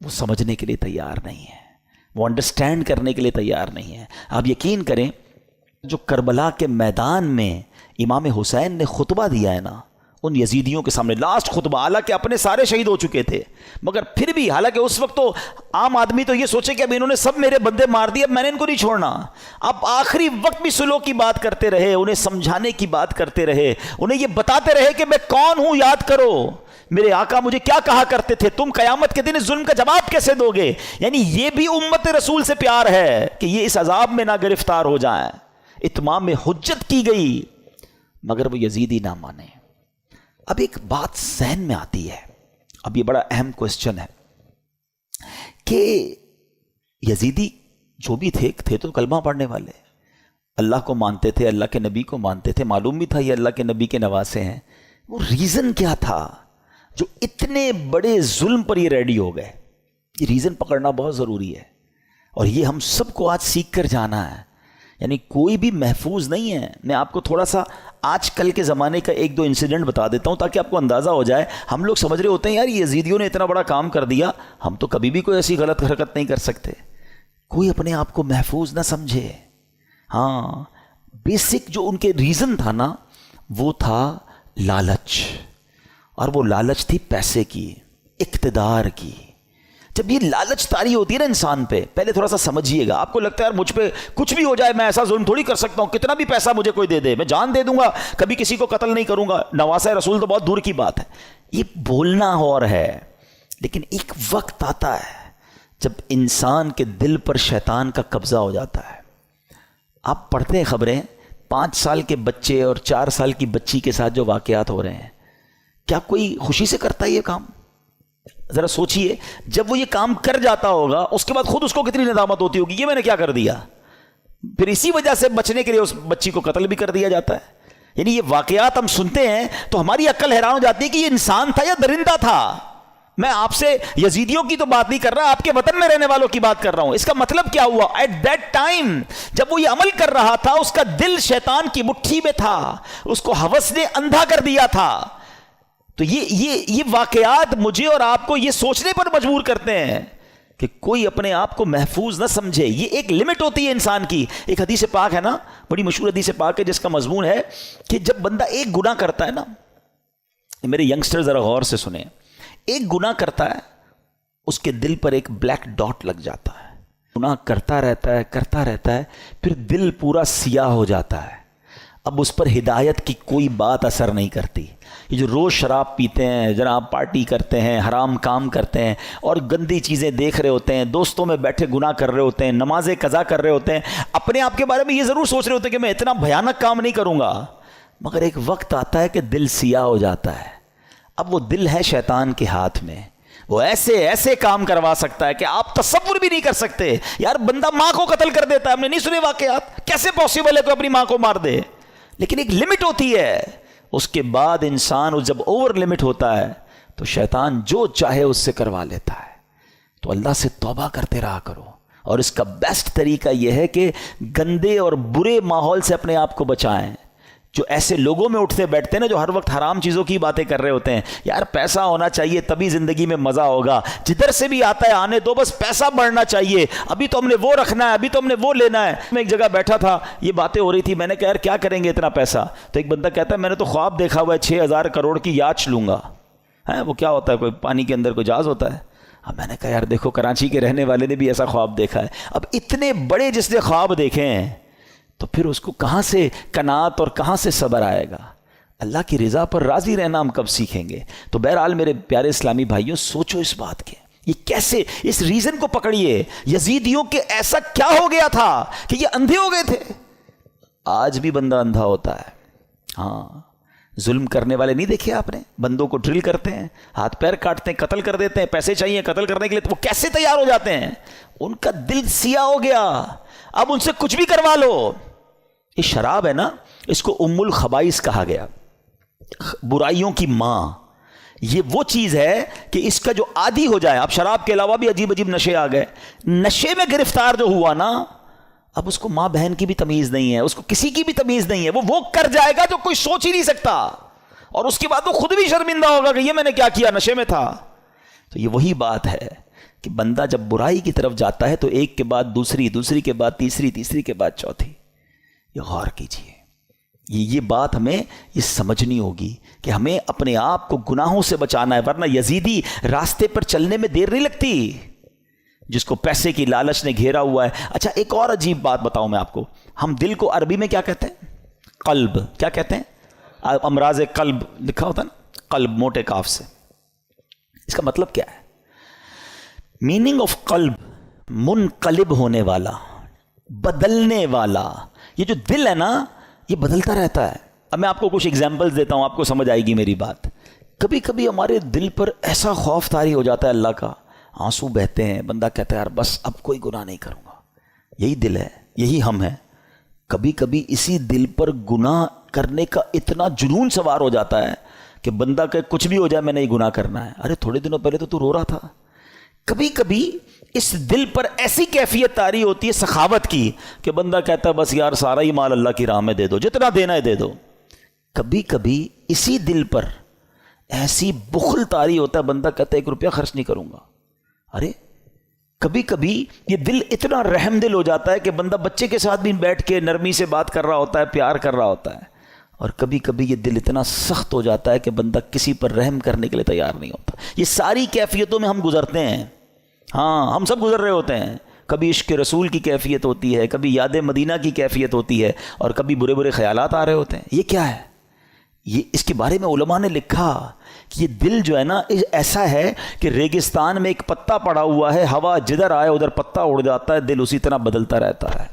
وہ سمجھنے کے لیے تیار نہیں ہے, وہ انڈرسٹینڈ کرنے کے لیے تیار نہیں ہے. آپ یقین کریں, جو کربلا کے میدان میں امام حسین نے خطبہ دیا ہے نا ان یزیدیوں کے سامنے, لاسٹ خطبہ, حالانکہ اپنے سارے شہید ہو چکے تھے, مگر پھر بھی, حالانکہ اس وقت تو عام آدمی تو یہ سوچے کہ اب انہوں نے سب میرے بندے مار دیے, اب میں نے ان کو نہیں چھوڑنا. اب آخری وقت بھی سلو کی بات کرتے رہے, انہیں سمجھانے کی بات کرتے رہے, انہیں یہ بتاتے رہے کہ میں کون ہوں, یاد کرو میرے آقا مجھے کیا کہا کرتے تھے, تم قیامت کے دن اس ظلم کا جواب کیسے دو گے. یعنی یہ بھی امت رسول سے پیار ہے کہ یہ اس عذاب میں نہ گرفتار ہو جائیں. اتمام حجت کی گئی مگر وہ یزیدی نہ مانے. اب ایک بات ذہن میں آتی ہے, اب یہ بڑا اہم کوسچن ہے کہ یزیدی جو بھی تھے تو کلمہ پڑھنے والے, اللہ کو مانتے تھے, اللہ کے نبی کو مانتے تھے, معلوم بھی تھا یہ اللہ کے نبی کے نواسے ہیں. وہ ریزن کیا تھا جو اتنے بڑے ظلم پر یہ ریڈی ہو گئے؟ یہ ریزن پکڑنا بہت ضروری ہے, اور یہ ہم سب کو آج سیکھ کر جانا ہے. یعنی کوئی بھی محفوظ نہیں ہے. میں آپ کو تھوڑا سا آج کل کے زمانے کا ایک دو انسیڈنٹ بتا دیتا ہوں تاکہ آپ کو اندازہ ہو جائے. ہم لوگ سمجھ رہے ہوتے ہیں یار یہ یزیدیوں نے اتنا بڑا کام کر دیا, ہم تو کبھی بھی کوئی ایسی غلط حرکت نہیں کر سکتے. کوئی اپنے آپ کو محفوظ نہ سمجھے. ہاں, بیسک جو ان کے ریزن تھا نا وہ تھا لالچ, اور وہ لالچ تھی پیسے کی, اقتدار کی. جب یہ لالچ طاری ہوتی ہے نا انسان پہ, پہلے تھوڑا سا سمجھیے گا. آپ کو لگتا ہے یار مجھ پہ کچھ بھی ہو جائے میں ایسا ظلم تھوڑی کر سکتا ہوں, کتنا بھی پیسہ مجھے کوئی دے دے میں جان دے دوں گا, کبھی کسی کو قتل نہیں کروں گا, نواسہ رسول تو بہت دور کی بات ہے. یہ بولنا اور ہے, لیکن ایک وقت آتا ہے جب انسان کے دل پر شیطان کا قبضہ ہو جاتا ہے. آپ پڑھتے ہیں خبریں, 5 سال کے بچے اور 4 سال کی بچی کے ساتھ جو واقعات ہو رہے ہیں, کیا کوئی خوشی سے کرتا ہے یہ کام؟ ذرا سوچئے, جب وہ یہ کام کر جاتا ہوگا اس کے بعد خود اس کو کتنی ندامت ہوتی ہوگی, یہ میں نے کیا کر دیا. پھر اسی وجہ سے بچنے کے لیے اس بچی کو قتل بھی کر دیا جاتا ہے. یعنی یہ واقعات ہم سنتے ہیں تو ہماری عقل حیران ہو جاتی ہے کہ یہ انسان تھا یا درندہ تھا. میں آپ سے یزیدیوں کی تو بات نہیں کر رہا, آپ کے وطن میں رہنے والوں کی بات کر رہا ہوں. اس کا مطلب کیا ہوا؟ ایٹ دیٹ ٹائم جب وہ یہ عمل کر رہا تھا اس کا دل شیطان کی مٹھی میں تھا, اس کو ہوس نے اندھا کر دیا تھا. تو یہ واقعات مجھے اور آپ کو یہ سوچنے پر مجبور کرتے ہیں کہ کوئی اپنے آپ کو محفوظ نہ سمجھے. یہ ایک لمٹ ہوتی ہے انسان کی. ایک حدیث پاک ہے نا, بڑی مشہور حدیث پاک ہے جس کا مضمون ہے کہ جب بندہ ایک گناہ کرتا ہے نا, میرے ینگسٹر ذرا غور سے سنیں, ایک گناہ کرتا ہے اس کے دل پر ایک بلیک ڈاٹ لگ جاتا ہے, گناہ کرتا رہتا ہے, پھر دل پورا سیاہ ہو جاتا ہے. اب اس پر ہدایت کی کوئی بات اثر نہیں کرتی. یہ جو روز شراب پیتے ہیں, جناب پارٹی کرتے ہیں, حرام کام کرتے ہیں اور گندی چیزیں دیکھ رہے ہوتے ہیں, دوستوں میں بیٹھے گناہ کر رہے ہوتے ہیں, نمازیں قضا کر رہے ہوتے ہیں, اپنے آپ کے بارے میں یہ ضرور سوچ رہے ہوتے ہیں کہ میں اتنا بھیانک کام نہیں کروں گا, مگر ایک وقت آتا ہے کہ دل سیاہ ہو جاتا ہے. اب وہ دل ہے شیطان کے ہاتھ میں, وہ ایسے کام کروا سکتا ہے کہ آپ تصور بھی نہیں کر سکتے. یار بندہ ماں کو قتل کر دیتا ہے, ہم نے نہیں سنے واقعات, کیسے پاسبل ہے کہ اپنی ماں کو مار دے. لیکن ایک لمٹ ہوتی ہے, اس کے بعد انسان جب اوور لمٹ ہوتا ہے تو شیطان جو چاہے اس سے کروا لیتا ہے. تو اللہ سے توبہ کرتے رہا کرو, اور اس کا بیسٹ طریقہ یہ ہے کہ گندے اور برے ماحول سے اپنے آپ کو بچائیں. جو ایسے لوگوں میں اٹھتے بیٹھتے ہیں نا جو ہر وقت حرام چیزوں کی باتیں کر رہے ہوتے ہیں, یار پیسہ ہونا چاہیے تبھی زندگی میں مزہ ہوگا, جدھر سے بھی آتا ہے آنے دو, بس پیسہ بڑھنا چاہیے, ابھی تو ہم نے وہ رکھنا ہے, ابھی تو ہم نے وہ لینا ہے. میں ایک جگہ بیٹھا تھا, یہ باتیں ہو رہی تھی, میں نے کہا یار کیا کریں گے اتنا پیسہ؟ تو ایک بندہ کہتا ہے میں نے تو خواب دیکھا ہوا ہے 6,000 کروڑ کی یاچ لوں گا. وہ کیا ہوتا ہے, کوئی پانی کے اندر کوئی جہاز ہوتا ہے؟ میں نے کہا یار دیکھو کراچی کے رہنے والے نے بھی ایسا خواب دیکھا ہے. اب اتنے بڑے جس نے خواب دیکھے ہیں تو پھر اس کو کہاں سے قناعت اور کہاں سے صبر آئے گا؟ اللہ کی رضا پر راضی رہنا ہم کب سیکھیں گے؟ تو بہرحال میرے پیارے اسلامی بھائیوں, سوچو اس بات کے, یہ کیسے, اس ریزن کو پکڑیے. یزیدیوں کے ایسا کیا ہو گیا تھا کہ یہ اندھے ہو گئے تھے؟ آج بھی بندہ اندھا ہوتا ہے. ہاں, ظلم کرنے والے نہیں دیکھے آپ نے, بندوں کو ڈرل کرتے ہیں, ہاتھ پیر کاٹتے ہیں, قتل کر دیتے ہیں, پیسے چاہیے قتل کرنے کے لیے, تو وہ کیسے تیار ہو جاتے ہیں؟ ان کا دل سیاہ ہو گیا. اب ان سے کچھ بھی کروا لو. یہ شراب ہے نا, اس کو ام الخبائث کہا گیا, برائیوں کی ماں. یہ وہ چیز ہے کہ اس کا جو عادی ہو جائے, اب شراب کے علاوہ بھی عجیب نشے آ گئے, نشے میں گرفتار جو ہوا نا, اب اس کو ماں بہن کی بھی تمیز نہیں ہے, اس کو کسی کی بھی تمیز نہیں ہے, وہ کر جائے گا جو کوئی سوچ ہی نہیں سکتا. اور اس کے بعد وہ خود بھی شرمندہ ہوگا کہ یہ میں نے کیا کیا، نشے میں تھا. تو یہ وہی بات ہے کہ بندہ جب برائی کی طرف جاتا ہے تو ایک کے بعد دوسری، دوسری کے بعد تیسری، تیسری کے بعد چوتھی. یہ غور کیجئے، یہ بات ہمیں یہ سمجھنی ہوگی کہ ہمیں اپنے آپ کو گناہوں سے بچانا ہے، ورنہ یزیدی راستے پر چلنے میں دیر نہیں لگتی جس کو پیسے کی لالچ نے گھیرا ہوا ہے. اچھا ایک اور عجیب بات بتاؤں میں آپ کو، ہم دل کو عربی میں کیا کہتے ہیں؟ قلب. کیا کہتے ہیں؟ امراض قلب لکھا ہوتا ہے نا، قلب موٹے کاف سے. اس کا مطلب کیا ہے؟ میننگ آف قلب منقلب ہونے والا، بدلنے والا. یہ جو دل ہے نا یہ بدلتا رہتا ہے. اب میں آپ کو کچھ ایگزامپلز دیتا ہوں، آپ کو سمجھ آئے گی میری بات. کبھی کبھی ہمارے دل پر ایسا خوف طاری ہو جاتا ہے اللہ کا، آنسو بہتے ہیں، بندہ کہتا ہے یار بس اب کوئی گناہ نہیں کروں گا. یہی دل ہے، یہی ہم ہیں. کبھی کبھی اسی دل پر گناہ کرنے کا اتنا جنون سوار ہو جاتا ہے کہ بندہ کہ کچھ بھی ہو جائے میں نے یہ گناہ کرنا ہے. ارے تھوڑے دنوں پہلے تو رو رہا تھا. کبھی کبھی اس دل پر ایسی کیفیت طاری ہوتی ہے سخاوت کی کہ بندہ کہتا ہے بس یار سارا ہی مال اللہ کی راہ میں دے دو، جتنا دینا ہے دے دو. کبھی کبھی اسی دل پر ایسی بخل طاری ہوتا ہے، بندہ کہتا ہے 1 روپیہ خرچ نہیں کروں گا. ارے کبھی کبھی یہ دل اتنا رحم دل ہو جاتا ہے کہ بندہ بچے کے ساتھ بھی بیٹھ کے نرمی سے بات کر رہا ہوتا ہے، پیار کر رہا ہوتا ہے. اور کبھی کبھی یہ دل اتنا سخت ہو جاتا ہے کہ بندہ کسی پر رحم کرنے کے لیے تیار نہیں ہوتا. یہ ساری کیفیتوں میں ہم گزرتے ہیں. ہاں ہم سب گزر رہے ہوتے ہیں. کبھی عشق رسول کی کیفیت ہوتی ہے، کبھی یاد مدینہ کی کیفیت ہوتی ہے، اور کبھی برے برے خیالات آ رہے ہوتے ہیں. یہ کیا ہے؟ یہ اس کے بارے میں علماء نے لکھا کہ یہ دل جو ہے نا ایسا ہے کہ ریگستان میں ایک پتا پڑا ہوا ہے، ہوا جدھر آئے ادھر پتا اڑ جاتا ہے، دل اسی طرح بدلتا رہتا ہے.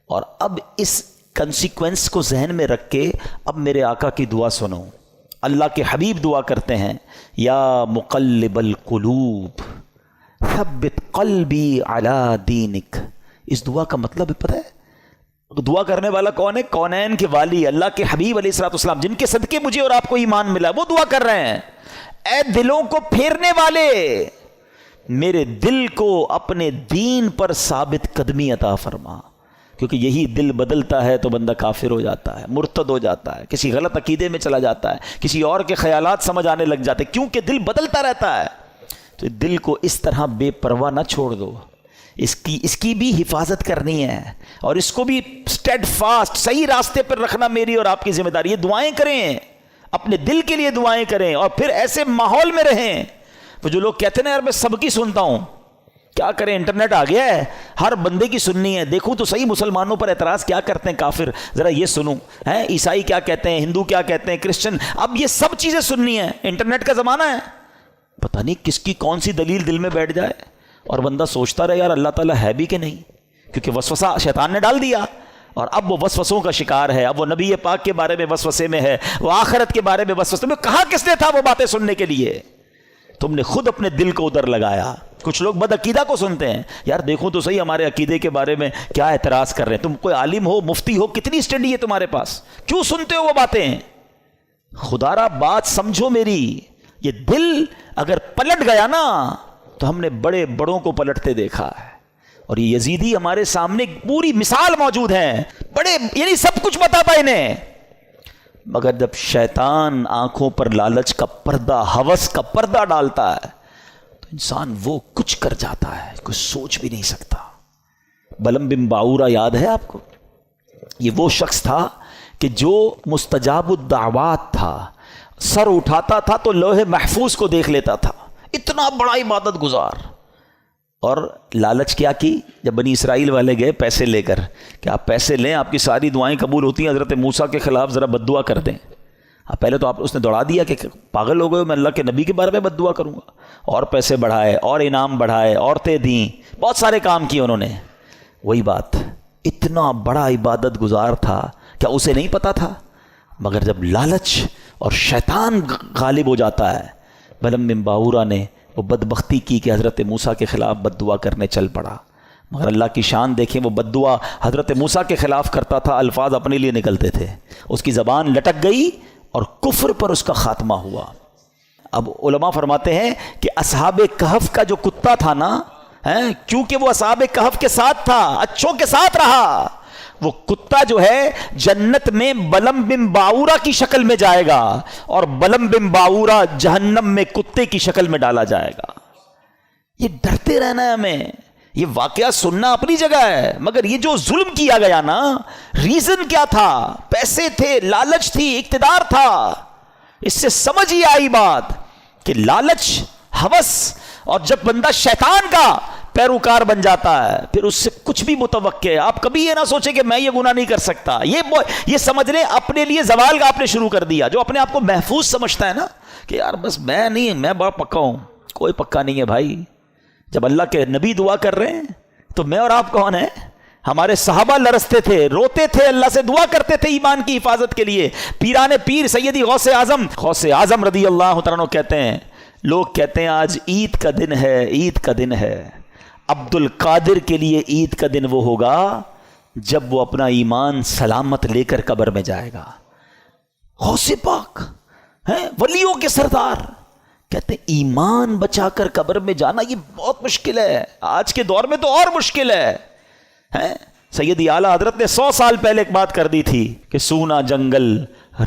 اور اب اس کنسیکوینس کو ذہن میں رکھ کے اب میرے آقا کی دعا سنو. اللہ کے حبیب دعا کرتے ہیں، یا مقلب القلوب ثبت قلبی علی دینک. اس دعا کا مطلب پتہ ہے دعا کرنے والا کون ہے؟ کونین کے والی اللہ کے حبیب علیہ الصلوۃ والسلام، جن کے صدقے مجھے اور آپ کو ایمان ملا، وہ دعا کر رہے ہیں. اے دلوں کو پھیرنے والے، میرے دل کو اپنے دین پر ثابت قدمی عطا فرما. کیونکہ یہی دل بدلتا ہے تو بندہ کافر ہو جاتا ہے، مرتد ہو جاتا ہے، کسی غلط عقیدے میں چلا جاتا ہے، کسی اور کے خیالات سمجھ آنے لگ جاتے ہیں، کیونکہ دل بدلتا رہتا ہے. تو دل کو اس طرح بے پرواہ نہ چھوڑ دو، اس کی بھی حفاظت کرنی ہے، اور اس کو بھی اسٹیڈ فاسٹ صحیح راستے پر رکھنا میری اور آپ کی ذمہ داری. یہ دعائیں کریں، اپنے دل کے لیے دعائیں کریں، اور پھر ایسے ماحول میں رہیں. وہ جو لوگ کہتے ہیں نا یار میں سب کی سنتا ہوں، کیا کریں، انٹرنیٹ آ گیا ہے، ہر بندے کی سننی ہے. دیکھوں تو صحیح مسلمانوں پر اعتراض کیا کرتے ہیں کافر، ذرا یہ سنوں، ہیں عیسائی کیا کہتے ہیں، ہندو کیا کہتے ہیں، کرسچن. اب یہ سب چیزیں سننی ہیں، انٹرنیٹ کا زمانہ ہے. پتہ نہیں کس کی کون سی دلیل دل میں بیٹھ جائے اور بندہ سوچتا رہے یار اللہ تعالیٰ ہے بھی کہ نہیں، کیونکہ وسوسہ شیطان نے ڈال دیا اور اب وہ وسوسوں کا شکار ہے. اب وہ نبی پاک کے بارے میں وسوسے میں ہے، وہ آخرت کے بارے میں وسوسے میں. کہاں کس نے تھا وہ باتیں سننے کے لیے؟ تم نے خود اپنے دل کو ادھر لگایا. کچھ لوگ بد عقیدہ کو سنتے ہیں، یار دیکھو تو صحیح ہمارے عقیدے کے بارے میں کیا اعتراض کر رہے ہیں. تم کوئی عالم ہو، مفتی ہو، کتنی اسٹڈی ہے تمہارے پاس، کیوں سنتے ہو وہ باتیں؟ خدا را بات سمجھو میری. یہ دل اگر پلٹ گیا نا تو ہم نے بڑے بڑوں کو پلٹتے دیکھا ہے. اور یہ یزیدی ہمارے سامنے پوری مثال موجود ہے، بڑے یعنی سب کچھ پتا تھا انہیں، مگر جب شیطان آنکھوں پر لالچ کا پردہ، ہوس کا پردہ ڈالتا ہے تو انسان وہ کچھ کر جاتا ہے کوئی سوچ بھی نہیں سکتا. بلم بن باورا یاد ہے آپ کو؟ یہ وہ شخص تھا کہ جو مستجاب الدعوات تھا، سر اٹھاتا تھا تو لوح محفوظ کو دیکھ لیتا تھا، اتنا بڑا عبادت گزار. اور لالچ کیا کی؟ جب بنی اسرائیل والے گئے پیسے لے کر کہ آپ پیسے لیں آپ کی ساری دعائیں قبول ہوتی ہیں، حضرت موسیٰ کے خلاف ذرا بد دعا کر دیں. پہلے تو اس نے دوڑا دیا کہ پاگل ہو گئے، میں اللہ کے نبی کے بارے میں بد دعا کروں گا. اور پیسے بڑھائے اور انعام بڑھائے، عورتیں دیں، بہت سارے کام کیے انہوں نے. وہی بات، اتنا بڑا عبادت گزار تھا، کیا اسے نہیں پتا تھا؟ مگر جب لالچ اور شیطان غالب ہو جاتا ہے، بلم بن باورا نے وہ بدبختی کی کہ حضرت موسیٰ کے خلاف بد دعا کرنے چل پڑا. مگر اللہ کی شان دیکھیں، وہ بد دعا حضرت موسیٰ کے خلاف کرتا تھا، الفاظ اپنے لیے نکلتے تھے، اس کی زبان لٹک گئی اور کفر پر اس کا خاتمہ ہوا. اب علماء فرماتے ہیں کہ اصحاب کہف کا جو کتا تھا نا، کیونکہ وہ اصحاب کہف کے ساتھ تھا، اچھوں کے ساتھ رہا، وہ کتا جو ہے جنت میں بلم بن باورا کی شکل میں جائے گا اور بلم بن باورا جہنم میں کتے کی شکل میں ڈالا جائے گا. یہ ڈرتے رہنا ہے ہمیں. یہ واقعہ سننا اپنی جگہ ہے، مگر یہ جو ظلم کیا گیا نا، ریزن کیا تھا؟ پیسے تھے، لالچ تھی، اقتدار تھا. اس سے سمجھ ہی آئی بات کہ لالچ، ہوس، اور جب بندہ شیطان کا پیروکار بن جاتا ہے پھر اس سے کچھ بھی متوقع ہے. آپ کبھی یہ نہ سوچیں کہ میں یہ گناہ نہیں کر سکتا. یہ سمجھ لیں اپنے لیے زوال کا آپ نے شروع کر دیا. جو اپنے آپ کو محفوظ سمجھتا ہے نا کہ یار بس میں نہیں، میں بڑا پکا ہوں، کوئی پکا نہیں ہے بھائی. جب اللہ کے نبی دعا کر رہے ہیں تو میں اور آپ کون ہیں؟ ہمارے صحابہ لرزتے تھے، روتے تھے، اللہ سے دعا کرتے تھے ایمان کی حفاظت کے لیے. پیران پیر سیدی غوث اعظم رضی اللہ تعالیٰ عنہ کہتے ہیں، لوگ کہتے ہیں آج عید کا دن ہے، عید کا دن ہے. عبد القادر کے لیے عید کا دن وہ ہوگا جب وہ اپنا ایمان سلامت لے کر قبر میں جائے گا. غوث پاک ہیں، ولیوں کے سردار، کہتے ہیں ایمان بچا کر قبر میں جانا یہ بہت مشکل ہے. آج کے دور میں تو اور مشکل ہے. سیدی اعلیٰ حضرت نے 100 سال پہلے ایک بات کر دی تھی کہ سونا جنگل،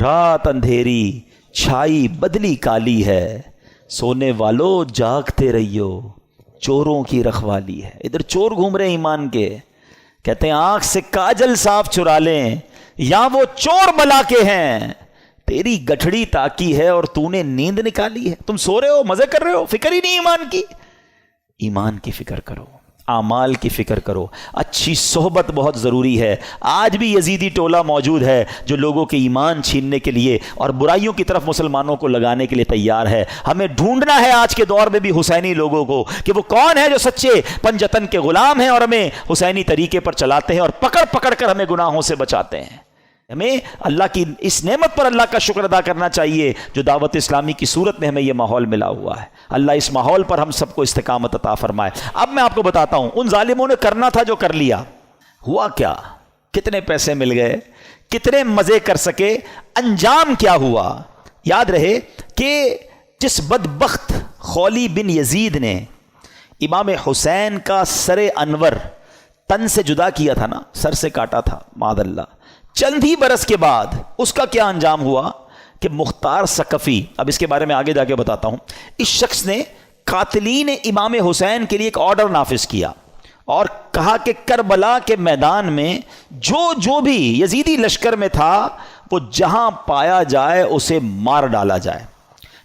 رات اندھیری، چھائی بدلی کالی ہے، سونے والو جاگتے رہیو، چوروں کی رکھوالی ہے. ادھر چور گھوم رہے ہیں ایمان کے. کہتے ہیں آنکھ سے کاجل صاف چرا لیں، یا وہ چور بلا کے ہیں، تیری گٹھڑی تاکی ہے اور تو نے نیند نکالی ہے. تم سو رہے ہو، مزے کر رہے ہو، فکر ہی نہیں ایمان کی. ایمان کی فکر کرو، اعمال کی فکر کرو. اچھی صحبت بہت ضروری ہے. آج بھی یزیدی ٹولہ موجود ہے جو لوگوں کے ایمان چھیننے کے لیے اور برائیوں کی طرف مسلمانوں کو لگانے کے لیے تیار ہے. ہمیں ڈھونڈنا ہے آج کے دور میں بھی حسینی لوگوں کو کہ وہ کون ہے جو سچے پنجتن کے غلام ہیں اور ہمیں حسینی طریقے پر چلاتے ہیں اور پکڑ پکڑ کر ہمیں گناہوں سے بچاتے ہیں. ہمیں اللہ کی اس نعمت پر اللہ کا شکر ادا کرنا چاہیے جو دعوت اسلامی کی صورت میں ہمیں یہ ماحول ملا ہوا ہے. اللہ اس ماحول پر ہم سب کو استقامت عطا فرمائے. اب میں آپ کو بتاتا ہوں ان ظالموں نے کرنا تھا جو کر لیا. ہوا کیا؟ کتنے پیسے مل گئے، کتنے مزے کر سکے، انجام کیا ہوا؟ یاد رہے کہ جس بدبخت خولی بن یزید نے امام حسین کا سر انور تن سے جدا کیا تھا نا، سر سے کاٹا تھا معاذ اللہ، چند ہی برس کے بعد اس کا کیا انجام ہوا کہ مختار ثقفی، اب اس کے بارے میں آگے جا کے بتاتا ہوں، اس شخص نے قاتلین امام حسین کے لیے ایک آرڈر نافذ کیا اور کہا کہ کربلا کے میدان میں جو بھی یزیدی لشکر میں تھا وہ جہاں پایا جائے اسے مار ڈالا جائے.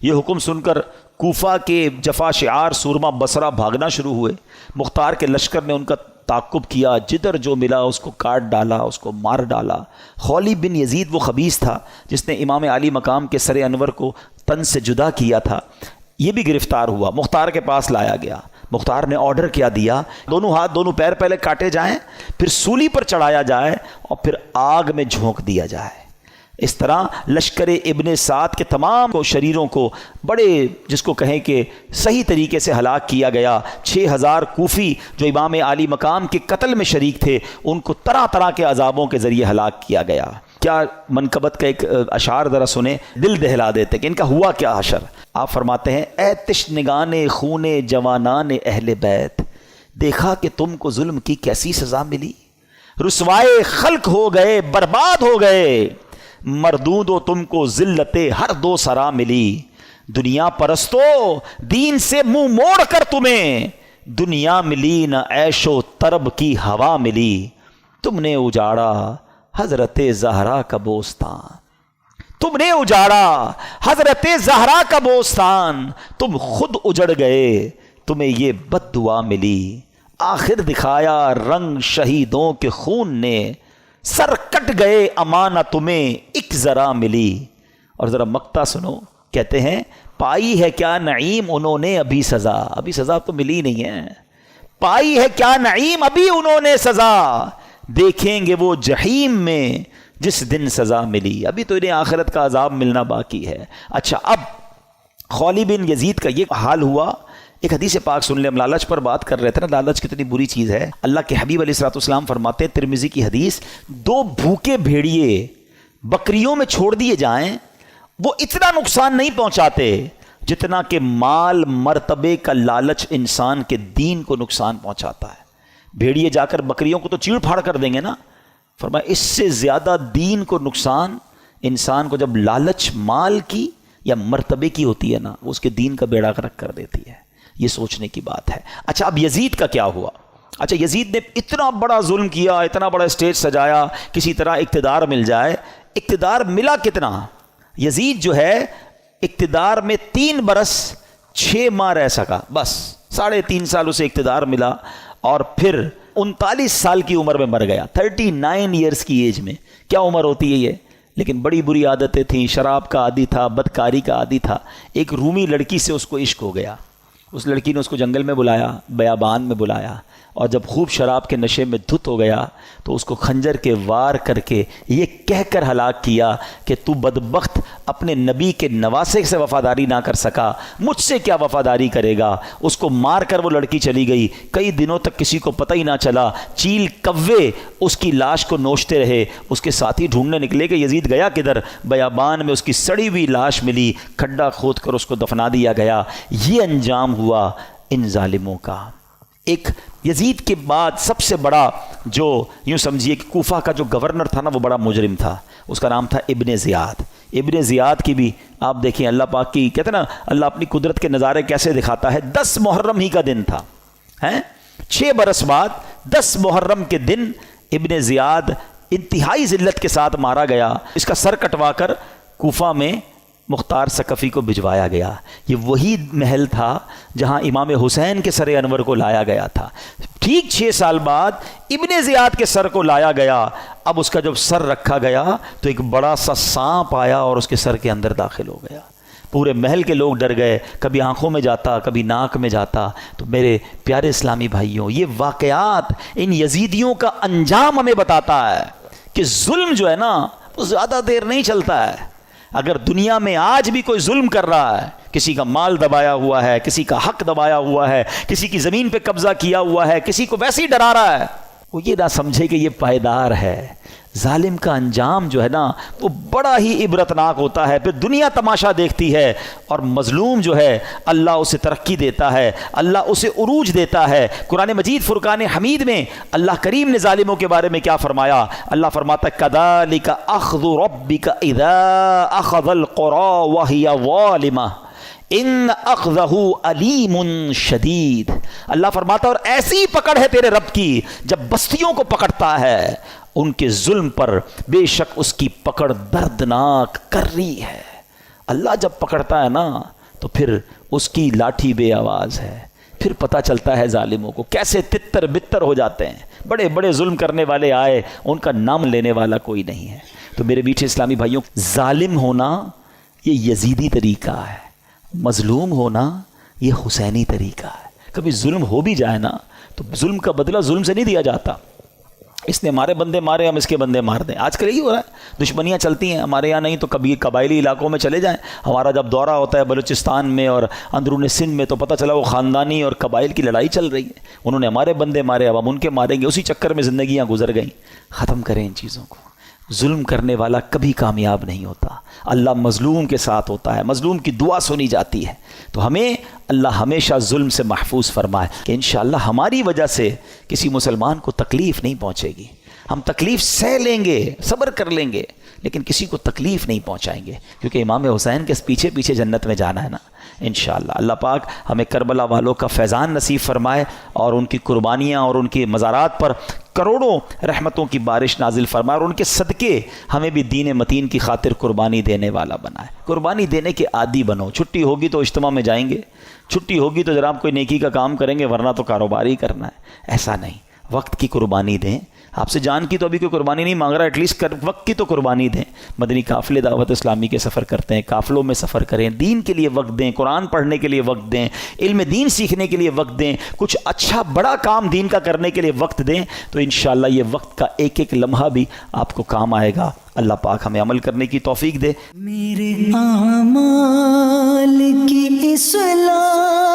یہ حکم سن کر کوفہ کے جفا شعار سورما بصرہ بھاگنا شروع ہوئے. مختار کے لشکر نے ان کا تعقب کیا، جدھر جو ملا اس کو کاٹ ڈالا، اس کو مار ڈالا. خولی بن یزید وہ خبیث تھا جس نے امام علی مقام کے سر انور کو تن سے جدا کیا تھا. یہ بھی گرفتار ہوا، مختار کے پاس لایا گیا. مختار نے آرڈر کیا دیا، دونوں ہاتھ دونوں پیر پہلے کاٹے جائیں، پھر سولی پر چڑھایا جائے اور پھر آگ میں جھونک دیا جائے. اس طرح لشکر ابن سعد کے تمام کو شریروں کو بڑے جس کو کہیں کہ صحیح طریقے سے ہلاک کیا گیا. 6000 کوفی جو امام علی مقام کے قتل میں شریک تھے ان کو طرح طرح کے عذابوں کے ذریعے ہلاک کیا گیا. کیا منقبت کا ایک اشعار ذرا سنیں، دل دہلا دیتے کہ ان کا ہوا کیا حشر. آپ فرماتے ہیں اے تشنگان خون جوانان اہل بیت، دیکھا کہ تم کو ظلم کی کیسی سزا ملی، رسوائے خلق ہو گئے، برباد ہو گئے، مردود و تم کو ذلت ہر دو سرا ملی. دنیا پرستو دین سے منہ موڑ کر تمہیں دنیا ملی، نہ عیش و طرب کی ہوا ملی. تم نے اجاڑا حضرت زہرا کا بوستان، تم نے اجاڑا حضرت زہرا کا بوستان، تم خود اجڑ گئے تمہیں یہ بد دعا ملی. آخر دکھایا رنگ شہیدوں کے خون نے، سر کٹ گئے امانہ تمہیں ایک ذرا ملی. اور ذرا مقطع سنو، کہتے ہیں پائی ہے کیا نعیم انہوں نے ابھی سزا، ابھی سزا تو ملی نہیں ہے. پائی ہے کیا نعیم ابھی انہوں نے سزا، دیکھیں گے وہ جہیم میں جس دن سزا ملی. ابھی تو انہیں آخرت کا عذاب ملنا باقی ہے. اچھا اب خولی بن یزید کا یہ حال ہوا. ایک حدیث پاک سن لیں، ہم لالچ پر بات کر رہے تھے نا، لالچ کتنی بری چیز ہے. اللہ کے حبیب علیہ الصلوۃ والسلام فرماتے ہیں ترمذی کی حدیث، 2 بھوکے بھیڑیے بکریوں میں چھوڑ دیے جائیں وہ اتنا نقصان نہیں پہنچاتے جتنا کہ مال مرتبے کا لالچ انسان کے دین کو نقصان پہنچاتا ہے. بھیڑیے جا کر بکریوں کو تو چیڑ پھاڑ کر دیں گے نا، فرمایا اس سے زیادہ دین کو نقصان انسان کو جب لالچ مال کی یا مرتبے کی ہوتی ہے نا، وہ اس کے دین کا بیڑا غرق کر دیتی ہے. یہ سوچنے کی بات ہے. اچھا اب یزید کا کیا ہوا؟ اچھا یزید نے اتنا بڑا ظلم کیا، اتنا بڑا اسٹیج سجایا، کسی طرح اقتدار مل جائے. اقتدار ملا کتنا؟ یزید جو ہے اقتدار میں 3 برس 6 ماہ رہ سکا، بس 3.5 سال اسے اقتدار ملا، اور پھر 39 سال کی عمر میں مر گیا. 39 ایئرس کی ایج میں. کیا عمر ہوتی ہے یہ؟ لیکن بڑی بری عادتیں تھیں، شراب کا عادی تھا، بدکاری کا عادی تھا. ایک رومی لڑکی سے اس کو عشق ہو گیا. اس لڑکی نے اس کو جنگل میں بلایا، بیابان میں بلایا، اور جب خوب شراب کے نشے میں دھت ہو گیا تو اس کو خنجر کے وار کر کے یہ کہہ کر ہلاک کیا کہ تو بدبخت اپنے نبی کے نواسے سے وفاداری نہ کر سکا، مجھ سے کیا وفاداری کرے گا. اس کو مار کر وہ لڑکی چلی گئی. کئی دنوں تک کسی کو پتہ ہی نہ چلا. چیل کوے اس کی لاش کو نوچتے رہے. اس کے ساتھی ڈھونڈنے نکلے کہ یزید گیا کدھر. بیابان میں اس کی سڑی ہوئی لاش ملی، کھڈا کھود کر اس کو دفنا دیا گیا. یہ انجام ہوا ان ظالموں کا. ایک یزید کے بعد سب سے بڑا جو یوں سمجھیے کہ کوفہ کا جو گورنر تھا نا، وہ بڑا مجرم تھا. اس کا نام تھا ابن زیاد. ابن زیاد کی بھی آپ دیکھیں اللہ پاک کی، کہتے ہیں نا اللہ اپنی قدرت کے نظارے کیسے دکھاتا ہے. 10 محرم ہی کا دن تھا، 6 برس بعد 10 محرم کے دن ابن زیاد انتہائی ذلت کے ساتھ مارا گیا. اس کا سر کٹوا کر کوفہ میں مختار ثقفی کو بھجوایا گیا. یہ وہی محل تھا جہاں امام حسین کے سر انور کو لایا گیا تھا. ٹھیک 6 سال بعد ابن زیاد کے سر کو لایا گیا. اب اس کا جب سر رکھا گیا تو ایک بڑا سا سانپ آیا اور اس کے سر کے اندر داخل ہو گیا. پورے محل کے لوگ ڈر گئے، کبھی آنکھوں میں جاتا، کبھی ناک میں جاتا. تو میرے پیارے اسلامی بھائیوں، یہ واقعات ان یزیدیوں کا انجام ہمیں بتاتا ہے کہ ظلم جو ہے نا وہ زیادہ دیر نہیں چلتا ہے. اگر دنیا میں آج بھی کوئی ظلم کر رہا ہے، کسی کا مال دبایا ہوا ہے، کسی کا حق دبایا ہوا ہے، کسی کی زمین پہ قبضہ کیا ہوا ہے، کسی کو ویسے ہی ڈرا رہا ہے، وہ یہ نہ سمجھے کہ یہ پائیدار ہے. ظالم کا انجام جو ہے نا وہ بڑا ہی عبرتناک ہوتا ہے. پھر دنیا تماشا دیکھتی ہے، اور مظلوم جو ہے اللہ اسے ترقی دیتا ہے، اللہ اسے عروج دیتا ہے. قرآن مجید فرقان حمید میں اللہ کریم نے ظالموں کے بارے میں کیا فرمایا؟ اللہ فرماتا ہے کذالک اخذ ربک اذا اخذ القری وہی ظالمہ ان اخذہ علیم شدید. اللہ فرماتا ہے اور ایسی پکڑ ہے تیرے رب کی جب بستیوں کو پکڑتا ہے ان کے ظلم پر، بے شک اس کی پکڑ دردناک کر رہی ہے. اللہ جب پکڑتا ہے نا تو پھر اس کی لاٹھی بے آواز ہے. پھر پتہ چلتا ہے ظالموں کو کیسے تتر بتر ہو جاتے ہیں. بڑے بڑے ظلم کرنے والے آئے، ان کا نام لینے والا کوئی نہیں ہے. تو میرے میٹھے اسلامی بھائیوں، ظالم ہونا یہ یزیدی طریقہ ہے، مظلوم ہونا یہ حسینی طریقہ ہے. کبھی ظلم ہو بھی جائے نا تو ظلم کا بدلہ ظلم سے نہیں دیا جاتا. اس نے ہمارے بندے مارے، ہم اس کے بندے مار دیں. آج کل یہی ہو رہا ہے، دشمنیاں چلتی ہیں. ہمارے یہاں نہیں تو کبھی قبائلی علاقوں میں چلے جائیں. ہمارا جب دورہ ہوتا ہے بلوچستان میں اور اندرون سندھ میں تو پتہ چلا وہ خاندانی اور قبائل کی لڑائی چل رہی ہے. انہوں نے ہمارے بندے مارے، اب ہم ان کے ماریں گے. اسی چکر میں زندگیاں گزر گئیں. ختم کریں ان چیزوں کو. ظلم کرنے والا کبھی کامیاب نہیں ہوتا. اللہ مظلوم کے ساتھ ہوتا ہے، مظلوم کی دعا سنی جاتی ہے. تو ہمیں اللہ ہمیشہ ظلم سے محفوظ فرمائے کہ انشاءاللہ ہماری وجہ سے کسی مسلمان کو تکلیف نہیں پہنچے گی. ہم تکلیف سہ لیں گے، صبر کر لیں گے، لیکن کسی کو تکلیف نہیں پہنچائیں گے، کیونکہ امام حسین کے پیچھے پیچھے جنت میں جانا ہے نا انشاءاللہ. اللہ پاک ہمیں کربلا والوں کا فیضان نصیب فرمائے اور ان کی قربانیاں اور ان کی مزارات پر کروڑوں رحمتوں کی بارش نازل فرمائے، اور ان کے صدقے ہمیں بھی دین متین کی خاطر قربانی دینے والا بنائے. قربانی دینے کے عادی بنو. چھٹی ہوگی تو اجتماع میں جائیں گے، چھٹی ہوگی تو ذرا کوئی نیکی کا کام کریں گے، ورنہ تو کاروبار ہی کرنا ہے. ایسا نہیں، وقت کی قربانی دیں. آپ سے جان کی تو ابھی کوئی قربانی نہیں مانگ رہا، ایٹ لیسٹ وقت کی تو قربانی دیں. مدنی قافلے دعوت اسلامی کے سفر کرتے ہیں، قافلوں میں سفر کریں، دین کے لیے وقت دیں، قرآن پڑھنے کے لیے وقت دیں، علم دین سیکھنے کے لیے وقت دیں، کچھ اچھا بڑا کام دین کا کرنے کے لیے وقت دیں. تو انشاءاللہ یہ وقت کا ایک ایک لمحہ بھی آپ کو کام آئے گا. اللہ پاک ہمیں عمل کرنے کی توفیق دے. میرے اعمال کی اصلاح